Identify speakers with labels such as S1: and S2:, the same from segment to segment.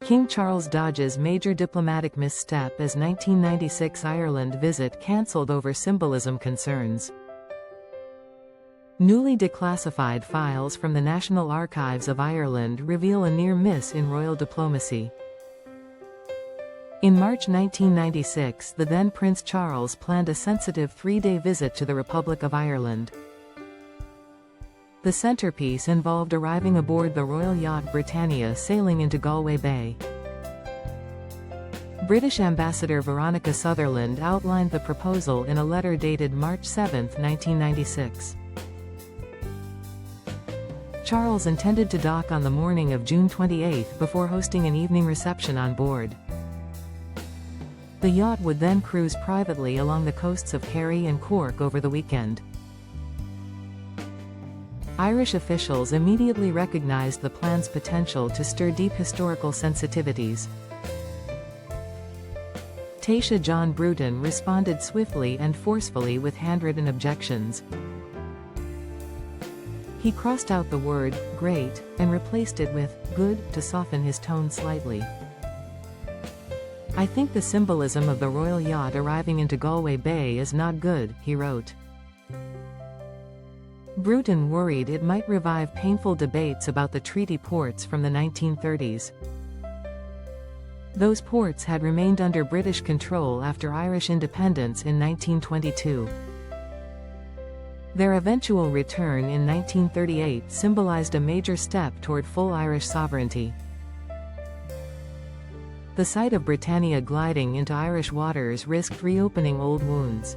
S1: King Charles dodges major diplomatic misstep as 1996 Ireland visit cancelled over symbolism concerns. Newly declassified files from the National Archives of Ireland reveal a near miss in royal diplomacy. In March 1996, the then Prince Charles planned a sensitive three-day visit to the Republic of Ireland. The centerpiece involved arriving aboard the royal yacht Britannia sailing into Galway Bay. British Ambassador Veronica Sutherland outlined the proposal in a letter dated March 7, 1996. Charles intended to dock on the morning of June 28 before hosting an evening reception on board. The yacht would then cruise privately along the coasts of Kerry and Cork over the weekend. Irish officials immediately recognized the plan's potential to stir deep historical sensitivities. Taoiseach John Bruton responded swiftly and forcefully with handwritten objections. He crossed out the word "great" and replaced it with "good" to soften his tone slightly. "I think the symbolism of the royal yacht arriving into Galway Bay is not good," he wrote. Bruton worried it might revive painful debates about the treaty ports from the 1930s. Those ports had remained under British control after Irish independence in 1922. Their eventual return in 1938 symbolized a major step toward full Irish sovereignty. The sight of Britannia gliding into Irish waters risked reopening old wounds.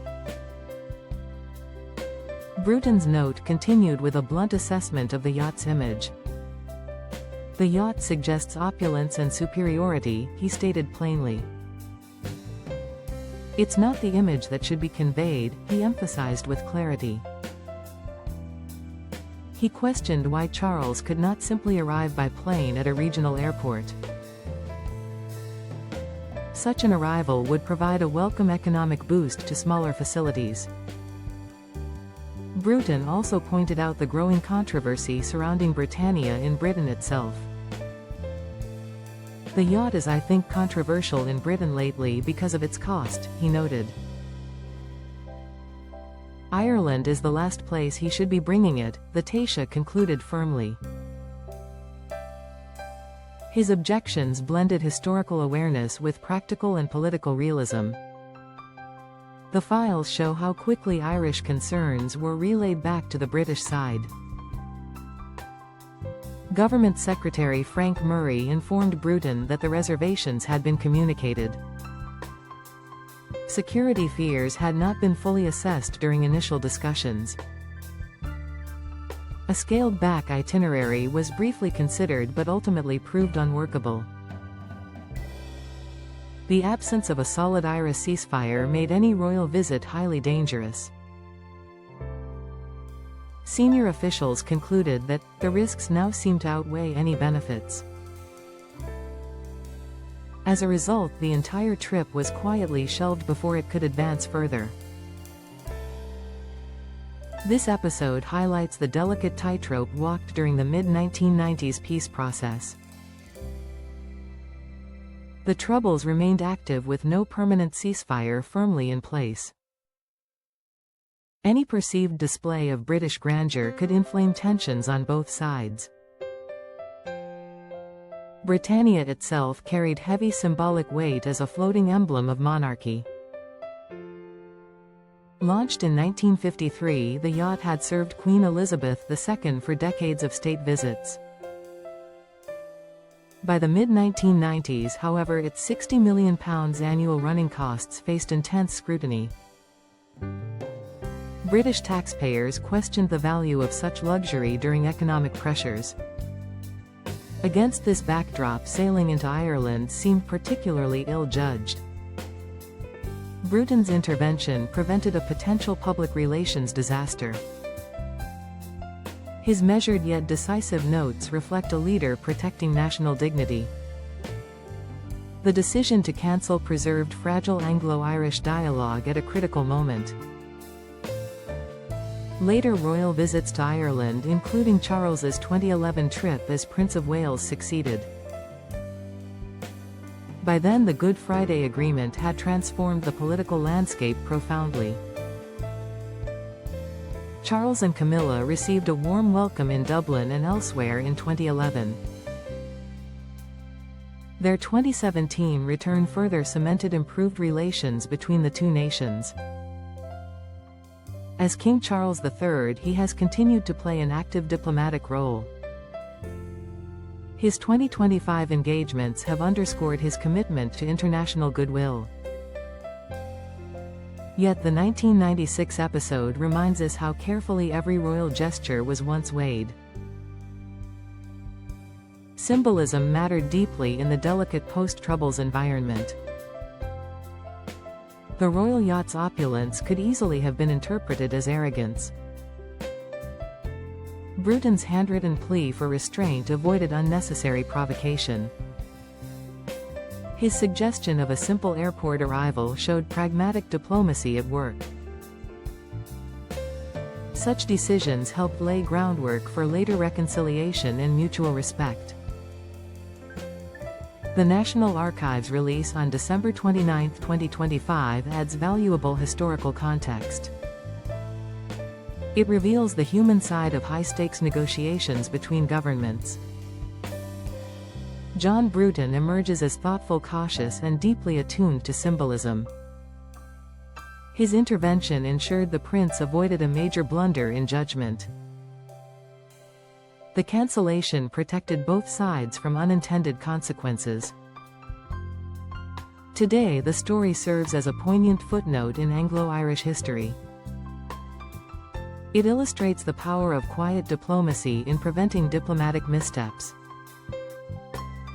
S1: Bruton's note continued with a blunt assessment of the yacht's image. "The yacht suggests opulence and superiority," he stated plainly. "It's not the image that should be conveyed," he emphasized with clarity. He questioned why Charles could not simply arrive by plane at a regional airport. Such an arrival would provide a welcome economic boost to smaller facilities. Bruton also pointed out the growing controversy surrounding Britannia in Britain itself. "The yacht is, I think, controversial in Britain lately because of its cost," he noted. Ireland is the last place he should be bringing it, the Taoiseach concluded firmly. His objections blended historical awareness with practical and political realism. The files show how quickly Irish concerns were relayed back to the British side. Government Secretary Frank Murray informed Bruton that the reservations had been communicated. Security fears had not been fully assessed during initial discussions. A scaled-back itinerary was briefly considered but ultimately proved unworkable. The absence of a solid Irish ceasefire made any royal visit highly dangerous. Senior officials concluded that the risks now seemed to outweigh any benefits. As a result, the entire trip was quietly shelved before it could advance further. This episode highlights the delicate tightrope walked during the mid-1990s peace process. The Troubles remained active with no permanent ceasefire firmly in place. Any perceived display of British grandeur could inflame tensions on both sides. Britannia itself carried heavy symbolic weight as a floating emblem of monarchy. Launched in 1953, the yacht had served Queen Elizabeth II for decades of state visits. By the mid-1990s, however, its £60 million annual running costs faced intense scrutiny. British taxpayers questioned the value of such luxury during economic pressures. Against this backdrop, sailing into Ireland seemed particularly ill-judged. Bruton's intervention prevented a potential public relations disaster. His measured yet decisive notes reflect a leader protecting national dignity. The decision to cancel preserved fragile Anglo-Irish dialogue at a critical moment. Later royal visits to Ireland, including Charles's 2011 trip as Prince of Wales, succeeded. By then the Good Friday Agreement had transformed the political landscape profoundly. Charles and Camilla received a warm welcome in Dublin and elsewhere in 2011. Their 2017 return further cemented improved relations between the two nations. As King Charles III, he has continued to play an active diplomatic role. His 2025 engagements have underscored his commitment to international goodwill. Yet the 1996 episode reminds us how carefully every royal gesture was once weighed. Symbolism mattered deeply in the delicate post-Troubles environment. The royal yacht's opulence could easily have been interpreted as arrogance. Bruton's handwritten plea for restraint avoided unnecessary provocation. His suggestion of a simple airport arrival showed pragmatic diplomacy at work. Such decisions helped lay groundwork for later reconciliation and mutual respect. The National Archives release on December 29, 2025 adds valuable historical context. It reveals the human side of high-stakes negotiations between governments. John Bruton emerges as thoughtful, cautious, and deeply attuned to symbolism. His intervention ensured the prince avoided a major blunder in judgment. The cancellation protected both sides from unintended consequences. Today, the story serves as a poignant footnote in Anglo-Irish history. It illustrates the power of quiet diplomacy in preventing diplomatic missteps.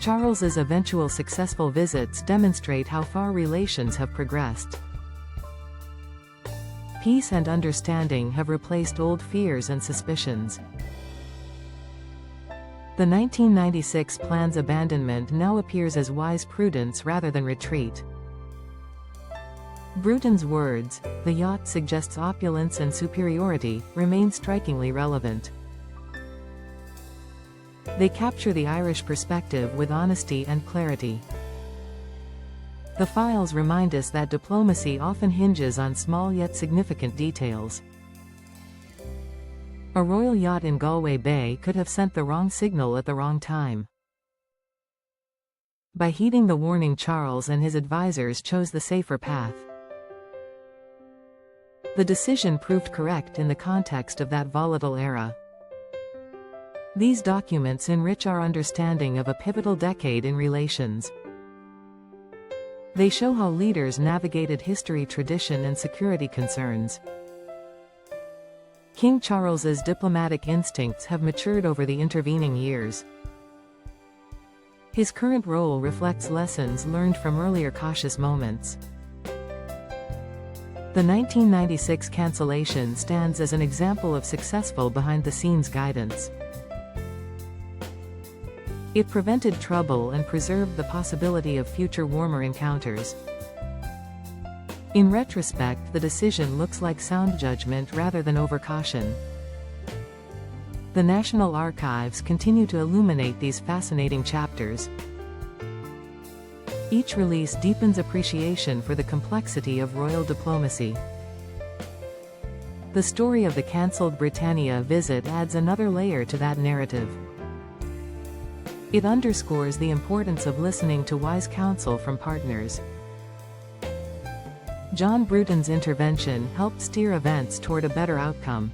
S1: Charles's eventual successful visits demonstrate how far relations have progressed. Peace and understanding have replaced old fears and suspicions. The 1996 plan's abandonment now appears as wise prudence rather than retreat. Bruton's words, "The yacht suggests opulence and superiority," remain strikingly relevant. They capture the Irish perspective with honesty and clarity. The files remind us that diplomacy often hinges on small yet significant details. A royal yacht in Galway Bay could have sent the wrong signal at the wrong time. By heeding the warning, Charles and his advisors chose the safer path. The decision proved correct in the context of that volatile era. These documents enrich our understanding of a pivotal decade in relations. They show how leaders navigated history, tradition, and security concerns. King Charles's diplomatic instincts have matured over the intervening years. His current role reflects lessons learned from earlier cautious moments. The 1996 cancellation stands as an example of successful behind-the-scenes guidance. It prevented trouble and preserved the possibility of future warmer encounters. In retrospect, the decision looks like sound judgment rather than overcaution. The National Archives continue to illuminate these fascinating chapters. Each release deepens appreciation for the complexity of royal diplomacy. The story of the cancelled Britannia visit adds another layer to that narrative. It underscores the importance of listening to wise counsel from partners. John Bruton's intervention helped steer events toward a better outcome.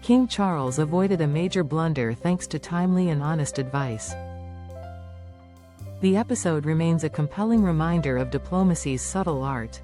S1: King Charles avoided a major blunder thanks to timely and honest advice. The episode remains a compelling reminder of diplomacy's subtle art.